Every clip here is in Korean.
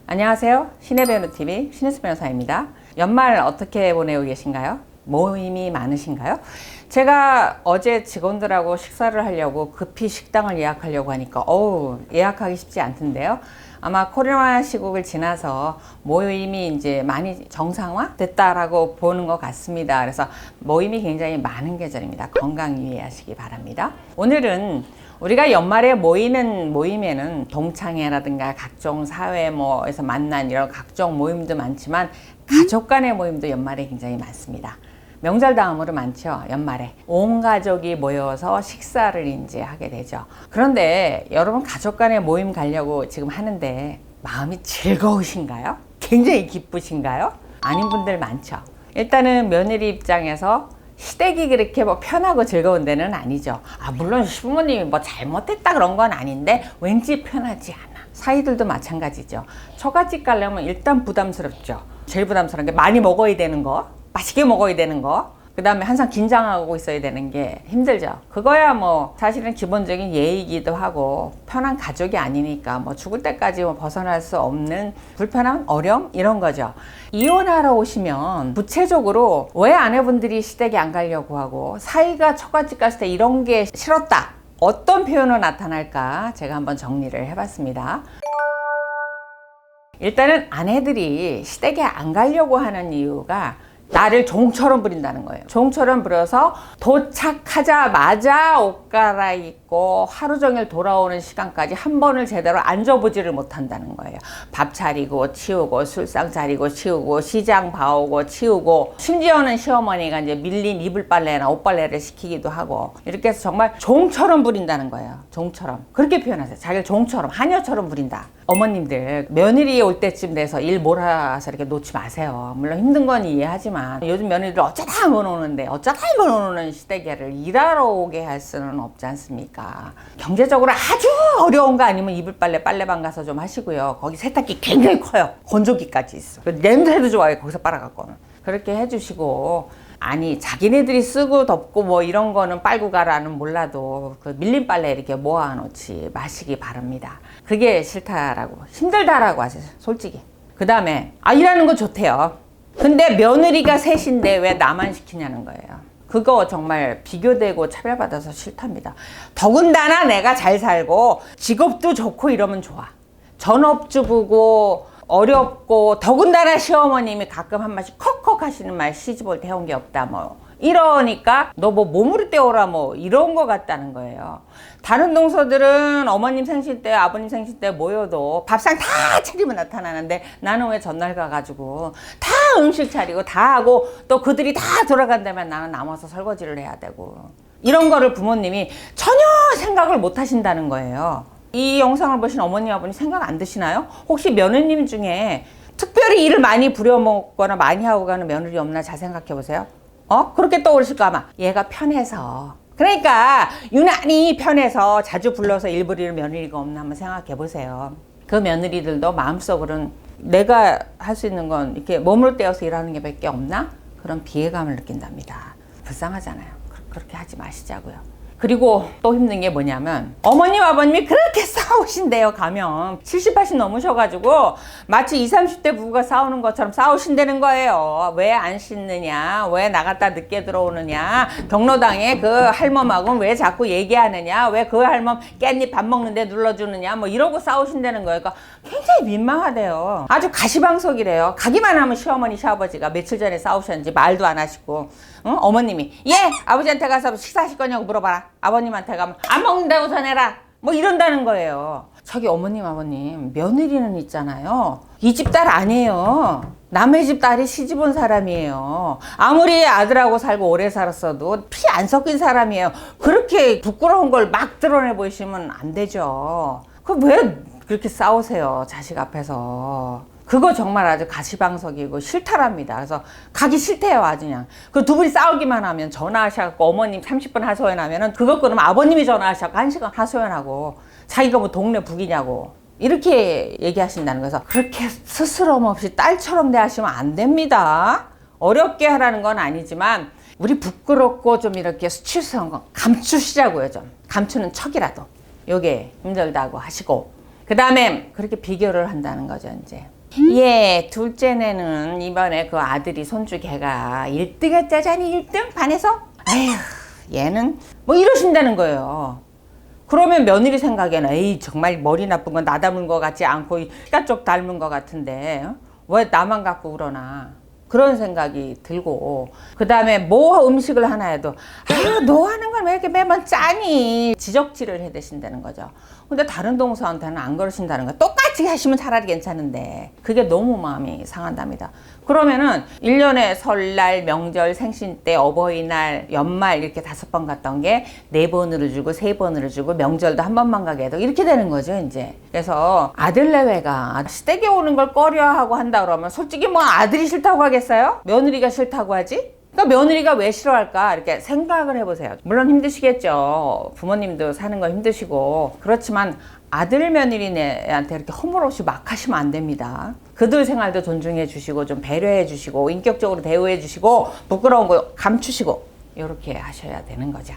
안녕하세요. 신혜변호TV 신혜수 변호사입니다. 연말 어떻게 보내고 계신가요? 모임이 많으신가요? 제가 어제 직원들하고 식사를 하려고 급히 식당을 예약하려고 하니까 예약하기 쉽지 않던데요. 아마 코로나 시국을 지나서 모임이 이제 많이 정상화 됐다라고 보는 것 같습니다. 그래서 모임이 굉장히 많은 계절입니다. 건강 유의하시기 바랍니다. 오늘은 우리가 연말에 모이는 모임에는 동창회라든가 각종 사회에서 만난 이런 각종 모임도 많지만 가족 간의 모임도 연말에 굉장히 많습니다. 명절 다음으로 많죠. 연말에 온 가족이 모여서 식사를 이제 하게 되죠. 그런데 여러분 가족 간의 모임 가려고 지금 하는데 마음이 즐거우신가요? 굉장히 기쁘신가요? 아닌 분들 많죠. 일단은 며느리 입장에서 시댁이 그렇게 편하고 즐거운 데는 아니죠. 물론 시부모님이 잘못했다 그런 건 아닌데 왠지 편하지 않아. 사위들도 마찬가지죠. 처갓집 가려면 일단 부담스럽죠. 제일 부담스러운 게 많이 먹어야 되는 거, 맛있게 먹어야 되는 거, 그 다음에 항상 긴장하고 있어야 되는 게 힘들죠. 그거야 사실은 기본적인 예의이기도 하고 편한 가족이 아니니까 죽을 때까지 벗어날 수 없는 불편함, 어려움 이런 거죠. 이혼하러 오시면 구체적으로 왜 아내분들이 시댁에 안 가려고 하고 사위가 처갓집 갔을 때 이런 게 싫었다, 어떤 표현으로 나타날까 제가 한번 정리를 해봤습니다. 일단은 아내들이 시댁에 안 가려고 하는 이유가 나를 종처럼 부린다는 거예요. 종처럼 부려서 도착하자마자 옷 갈아입고 하루 종일 돌아오는 시간까지 한 번을 제대로 앉아보지를 못한다는 거예요. 밥 차리고 치우고 술상 차리고 치우고 시장 봐오고 치우고 심지어는 시어머니가 이제 밀린 이불 빨래나 옷 빨래를 시키기도 하고 이렇게 해서 정말 종처럼 부린다는 거예요. 종처럼. 그렇게 표현하세요. 자기를 종처럼, 하녀처럼 부린다. 어머님들 며느리 올 때쯤 돼서 일 몰아서 이렇게 놓지 마세요. 물론 힘든 건 이해하지만 요즘 며느리들 어쩌다 한 번 오는데 어쩌다 한 번 오는 시댁에를 일하러 오게 할 수는 없지 않습니까? 경제적으로 아주 어려운 거 아니면 이불 빨래 빨래방 가서 좀 하시고요. 거기 세탁기 굉장히 커요. 건조기까지 있어. 냄새도 좋아요. 거기서 빨아갖고는. 그렇게 해주시고, 아니 자기네들이 쓰고 덮고 이런 거는 빨고 가라는 몰라도 그 밀린 빨래 이렇게 모아놓지 마시기 바랍니다. 그게 싫다라고, 힘들다라고 하세요. 솔직히. 그 다음에 일하는 거 좋대요. 근데 며느리가 셋인데 왜 나만 시키냐는 거예요. 그거 정말 비교되고 차별받아서 싫답니다. 더군다나 내가 잘 살고 직업도 좋고 이러면 좋아. 전업주부고 어렵고 더군다나 시어머님이 가끔 한 마씩 컥컥 하시는 말, 시집 올 때 해온 게 없다 이러니까 너 몸으로 때워라 이런 거 같다는 거예요. 다른 동서들은 어머님 생신 때 아버님 생신 때 모여도 밥상 다 차리면 나타나는데 나는 왜 전날 가가지고 다 음식 차리고 다 하고 또 그들이 다 돌아간다면 나는 남아서 설거지를 해야 되고, 이런 거를 부모님이 전혀 생각을 못 하신다는 거예요. 이 영상을 보신 어머니 아버님 생각 안 드시나요? 혹시 며느님 중에 특별히 일을 많이 부려먹거나 많이 하고 가는 며느리 없나 잘 생각해 보세요. 그렇게 떠오르실까 아마. 얘가 편해서. 그러니까 유난히 편해서 자주 불러서 일 부리는 며느리가 없나 한번 생각해 보세요. 그 며느리들도 마음속으로는 내가 할 수 있는 건 이렇게 몸으로 떼어서 일하는 게 몇 개 없나? 그런 비애감을 느낀답니다. 불쌍하잖아요. 그렇게 하지 마시자고요. 그리고 또 힘든 게 뭐냐면 어머님 아버님이 그렇게 싸우신대요. 가면 70, 80 넘으셔가지고 마치 20, 30대 부부가 싸우는 것처럼 싸우신다는 거예요. 왜 안 씻느냐, 왜 나갔다 늦게 들어오느냐, 경로당에 그 할멈하고는 왜 자꾸 얘기하느냐, 왜 그 할멈 깻잎 밥 먹는데 눌러주느냐 이러고 싸우신다는 거예요. 그러니까 굉장히 민망하대요. 아주 가시방석이래요. 가기만 하면 시어머니 시아버지가 며칠 전에 싸우셨는지 말도 안 하시고, 어머님이 아버지한테 가서 식사하실 거냐고 물어봐라. 아버님한테 가면 안 먹는다고 전해라 이런다는 거예요. 저기 어머님 아버님, 며느리는 있잖아요, 이 집 딸 아니에요. 남의 집 딸이 시집 온 사람이에요. 아무리 아들하고 살고 오래 살았어도 피 안 섞인 사람이에요. 그렇게 부끄러운 걸 막 드러내 보이시면 안 되죠. 왜 그렇게 싸우세요, 자식 앞에서. 그거 정말 아주 가시방석이고 싫다랍니다. 그래서 가기 싫대요, 아주 그냥. 그 두 분이 싸우기만 하면 전화하셔갖고 어머님 30분 하소연하면은 그것 끊으면 아버님이 전화하셔갖고 1시간 하소연하고 자기가 동네 북이냐고 이렇게 얘기하신다는 거죠. 그렇게 스스럼 없이 딸처럼 대하시면 안 됩니다. 어렵게 하라는 건 아니지만 우리 부끄럽고 좀 이렇게 수치스러운 건 감추시자고요. 좀 감추는 척이라도. 요게 힘들다고 하시고, 그 다음에 그렇게 비교를 한다는 거죠. 이제 예, 둘째네는 이번에 그 아들이 손주 걔가 1등 했자잖니 1등 반에서? 아휴, 얘는 뭐 이러신다는 거예요. 그러면 며느리 생각에는 에이 정말 머리 나쁜 건 나 닮은 거 같지 않고 뼈쪽 닮은 거 같은데 왜 나만 갖고 그러나 그런 생각이 들고, 그 다음에 뭐 음식을 하나 해도 너 하는 건 왜 이렇게 매번 짜니 지적질을 해대신다는 거죠. 근데 다른 동서한테는 안 그러신다는 거. 똑같이 하시면 차라리 괜찮은데 그게 너무 마음이 상한답니다. 그러면은 1년에 설날, 명절, 생신 때, 어버이날, 연말 이렇게 5번 갔던 게 4번으로 주고 3번으로 주고 명절도 한 번만 가게 해도 이렇게 되는 거죠 이제. 그래서 아들 내외가 시댁에 오는 걸 꺼려하고 한다 그러면 솔직히 뭐 아들이 싫다고 하겠어요? 며느리가 싫다고 하지? 그러니까 며느리가 왜 싫어할까 이렇게 생각을 해보세요. 물론 힘드시겠죠. 부모님도 사는 거 힘드시고. 그렇지만 아들 며느리한테 이렇게 허물없이 막 하시면 안 됩니다. 그들 생활도 존중해 주시고 좀 배려해 주시고 인격적으로 대우해 주시고 부끄러운 거 감추시고 이렇게 하셔야 되는 거죠.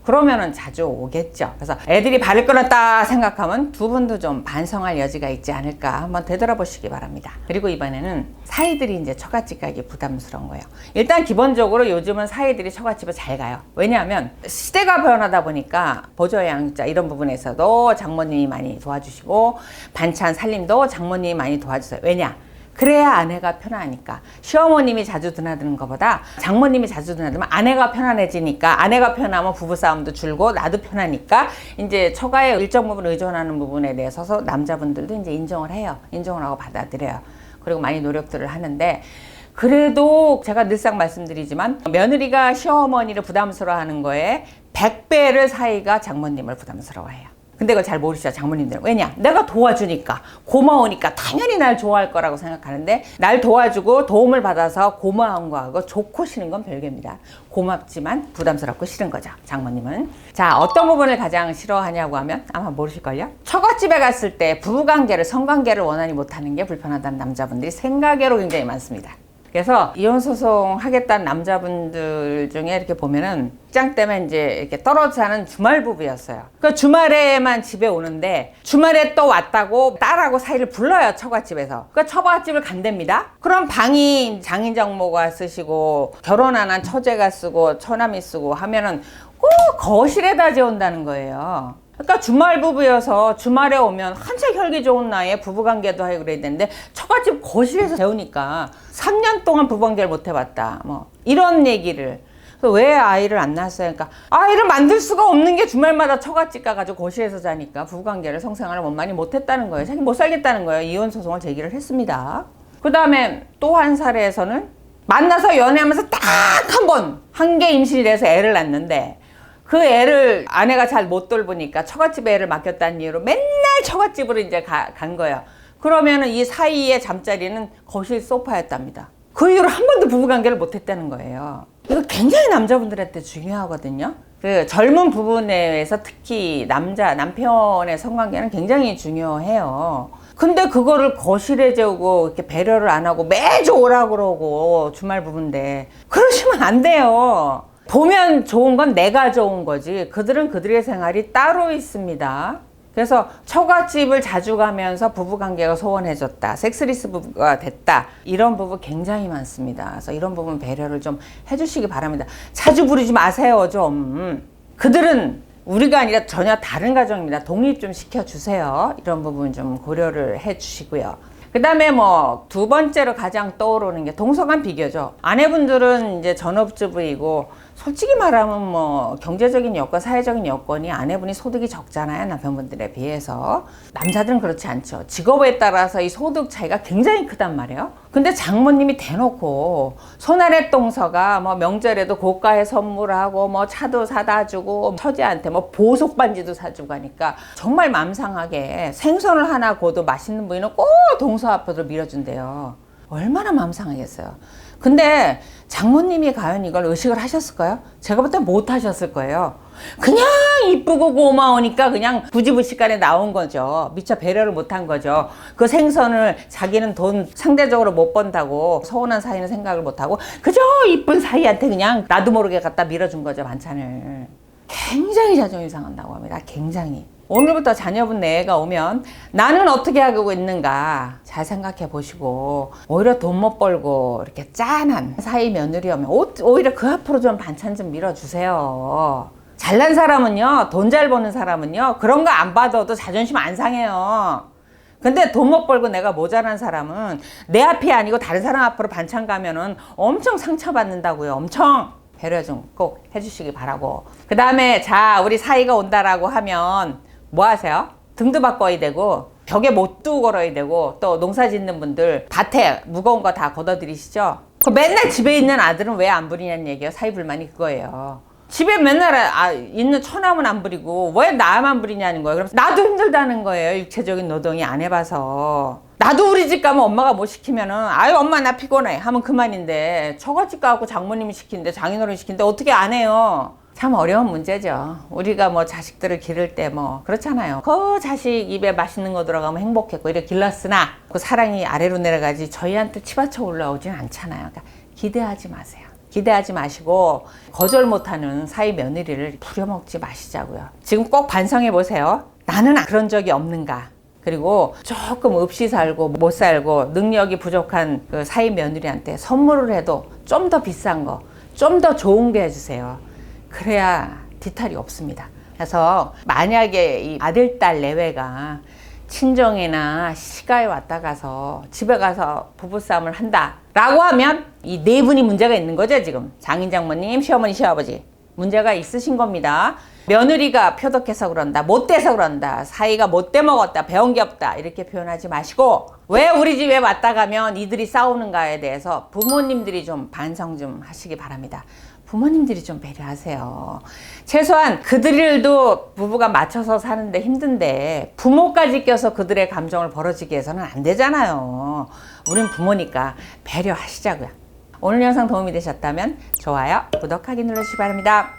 그러면은 자주 오겠죠. 그래서 애들이 발을 끊었다 생각하면 두 분도 좀 반성할 여지가 있지 않을까 한번 되돌아보시기 바랍니다. 그리고 이번에는 사이들이 이제 처갓집 가기 부담스러운 거예요. 일단 기본적으로 요즘은 사이들이 처갓집을 잘 가요. 왜냐하면 시대가 변하다 보니까 보조양자 이런 부분에서도 장모님이 많이 도와주시고 반찬 살림도 장모님이 많이 도와주세요. 왜냐? 그래야 아내가 편하니까. 시어머님이 자주 드나드는 것보다 장모님이 자주 드나들면 아내가 편안해지니까, 아내가 편하면 부부싸움도 줄고 나도 편하니까 이제 처가에 일정 부분 의존하는 부분에 대해서 남자분들도 이제 인정을 해요. 인정을 하고 받아들여요. 그리고 많이 노력들을 하는데, 그래도 제가 늘상 말씀드리지만 며느리가 시어머니를 부담스러워하는 거에 100배를 사이가 장모님을 부담스러워해요. 근데 그걸 잘 모르시죠, 장모님들은. 왜냐? 내가 도와주니까, 고마우니까 당연히 날 좋아할 거라고 생각하는데, 날 도와주고 도움을 받아서 고마운 거하고 좋고 싫은 건 별개입니다. 고맙지만 부담스럽고 싫은 거죠, 장모님은. 자, 어떤 부분을 가장 싫어하냐고 하면 아마 모르실걸요? 처갓집에 갔을 때 부부관계를, 성관계를 원활히 못하는 게 불편하다는 남자분들이 생각외로 굉장히 많습니다. 그래서 이혼소송 하겠다는 남자분들 중에 이렇게 보면은 직장 때문에 이제 이렇게 떨어져 사는 주말 부부였어요. 그 주말에만 집에 오는데 주말에 또 왔다고 딸하고 사이를 불러요, 처갓집에서. 그 처갓집을 간답니다. 그럼 방이 장인 장모가 쓰시고 결혼 안 한 처제가 쓰고 처남이 쓰고 하면은 꼭 거실에다 재운다는 거예요. 그러니까 주말 부부여서 주말에 오면 한창 혈기 좋은 나이에 부부관계도 하고 그래야 되는데 처갓집 거실에서 재우니까 3년 동안 부부관계를 못 해봤다 뭐 이런 얘기를. 그래서 왜 아이를 안 낳았어요? 그러니까 아이를 만들 수가 없는 게 주말마다 처갓집 가가지고 거실에서 자니까 부부관계를 성생활을 많이 못했다는 거예요. 자기 못 살겠다는 거예요. 이혼 소송을 제기를 했습니다. 그 다음에 또 한 사례에서는 만나서 연애하면서 딱 한 번 한 개 임신이 돼서 애를 낳는데 그 애를 아내가 잘 못 돌보니까 처갓집에 애를 맡겼다는 이유로 맨날 처갓집으로 이제 간 거예요. 그러면은 이 사이의 잠자리는 거실 소파였답니다. 그 이후로 한 번도 부부관계를 못 했다는 거예요. 이거 굉장히 남자분들한테 중요하거든요. 그 젊은 부부 내에서 특히 남편의 성관계는 굉장히 중요해요. 근데 그거를 거실에 재우고 이렇게 배려를 안 하고 매주 오라고 그러고 주말 부부인데 그러시면 안 돼요. 보면 좋은 건 내가 좋은 거지 그들은 그들의 생활이 따로 있습니다. 그래서 처갓집을 자주 가면서 부부관계가 소원해졌다, 섹스리스 부부가 됐다, 이런 부부 굉장히 많습니다. 그래서 이런 부분 배려를 좀 해주시기 바랍니다. 자주 부르지 마세요. 좀 그들은 우리가 아니라 전혀 다른 가정입니다. 독립 좀 시켜주세요. 이런 부분 좀 고려를 해주시고요. 그 다음에 뭐 두 번째로 가장 떠오르는 게 동서간 비교죠. 아내분들은 이제 전업주부이고 솔직히 말하면 뭐 경제적인 여건, 사회적인 여건이 아내분이 소득이 적잖아요, 남편분들에 비해서. 남자들은 그렇지 않죠. 직업에 따라서 이 소득 차이가 굉장히 크단 말이에요. 근데 장모님이 대놓고 손아래 동서가 뭐 명절에도 고가의 선물하고 뭐 차도 사다 주고 처제한테 뭐 보석 반지도 사주고 하니까 정말 맘상하게 생선을 하나 구워도 맛있는 부위는 꼭 동서 앞으로 밀어준대요. 얼마나 맘상하겠어요. 근데 장모님이 과연 이걸 의식을 하셨을까요? 제가 볼 때 못 하셨을 거예요. 그냥 이쁘고 고마우니까 그냥 부지불식간에 나온 거죠. 미처 배려를 못한 거죠. 그 생선을 자기는 돈 상대적으로 못 번다고 서운한 사이는 생각을 못하고 그저 이쁜 사이한테 그냥 나도 모르게 갖다 밀어준 거죠, 반찬을. 굉장히 자존심 상한다고 합니다. 굉장히. 오늘부터 자녀분 내가 오면 나는 어떻게 하고 있는가 잘 생각해 보시고, 오히려 돈 못 벌고 이렇게 짠한 사위 며느리 오면 오히려 그 앞으로 좀 반찬 좀 밀어주세요. 잘난 사람은요, 돈 잘 버는 사람은요, 그런 거 안 받아도 자존심 안 상해요. 근데 돈 못 벌고 내가 모자란 사람은 내 앞이 아니고 다른 사람 앞으로 반찬 가면은 엄청 상처받는다고요. 엄청. 배려 좀 꼭 해주시기 바라고. 그 다음에 자, 우리 사이가 온다라고 하면 뭐 하세요? 등도 바꿔야 되고 벽에 못도 걸어야 되고, 또 농사 짓는 분들 밭에 무거운 거 다 걷어들이시죠? 그 맨날 집에 있는 아들은 왜 안 부리냐는 얘기예요. 사위 불만이 그거예요. 집에 맨날 있는 처남은 안 부리고 왜 나만 부리냐는 거예요. 그럼 나도 힘들다는 거예요. 육체적인 노동이 안 해봐서. 나도 우리 집 가면 엄마가 뭐 시키면은 아유 엄마 나 피곤해 하면 그만인데, 처갓집 가고 장모님이 시키는데 장인어른이 시키는데 어떻게 안 해요? 참 어려운 문제죠. 우리가 뭐 자식들을 기를 때 뭐 그렇잖아요. 그 자식 입에 맛있는 거 들어가면 행복했고 이래 길렀으나 그 사랑이 아래로 내려가지 저희한테 치받쳐 올라오진 않잖아요. 그러니까 기대하지 마세요. 기대하지 마시고 거절 못하는 사위 며느리를 부려먹지 마시자고요. 지금 꼭 반성해 보세요. 나는 그런 적이 없는가? 그리고 조금 없이 살고 못 살고 능력이 부족한 그 사위 며느리한테 선물을 해도 좀 더 비싼 거, 좀 더 좋은 게 해주세요. 그래야 뒤탈이 없습니다. 그래서 만약에 이 아들, 딸 내외가 친정이나 시가에 왔다 가서 집에 가서 부부싸움을 한다 라고 하면 이 네 분이 문제가 있는 거죠. 지금 장인, 장모님, 시어머니, 시아버지 문제가 있으신 겁니다. 며느리가 표독해서 그런다, 못돼서 그런다, 사이가 못돼 먹었다, 배운 게 없다 이렇게 표현하지 마시고, 왜 우리 집에 왔다 가면 이들이 싸우는가에 대해서 부모님들이 좀 반성 좀 하시기 바랍니다. 부모님들이 좀 배려하세요. 최소한 그들도 부부가 맞춰서 사는데 힘든데 부모까지 껴서 그들의 감정을 벌어지게 해서는 안 되잖아요. 우린 부모니까 배려하시자고요. 오늘 영상 도움이 되셨다면 좋아요, 구독하기 눌러주시기 바랍니다.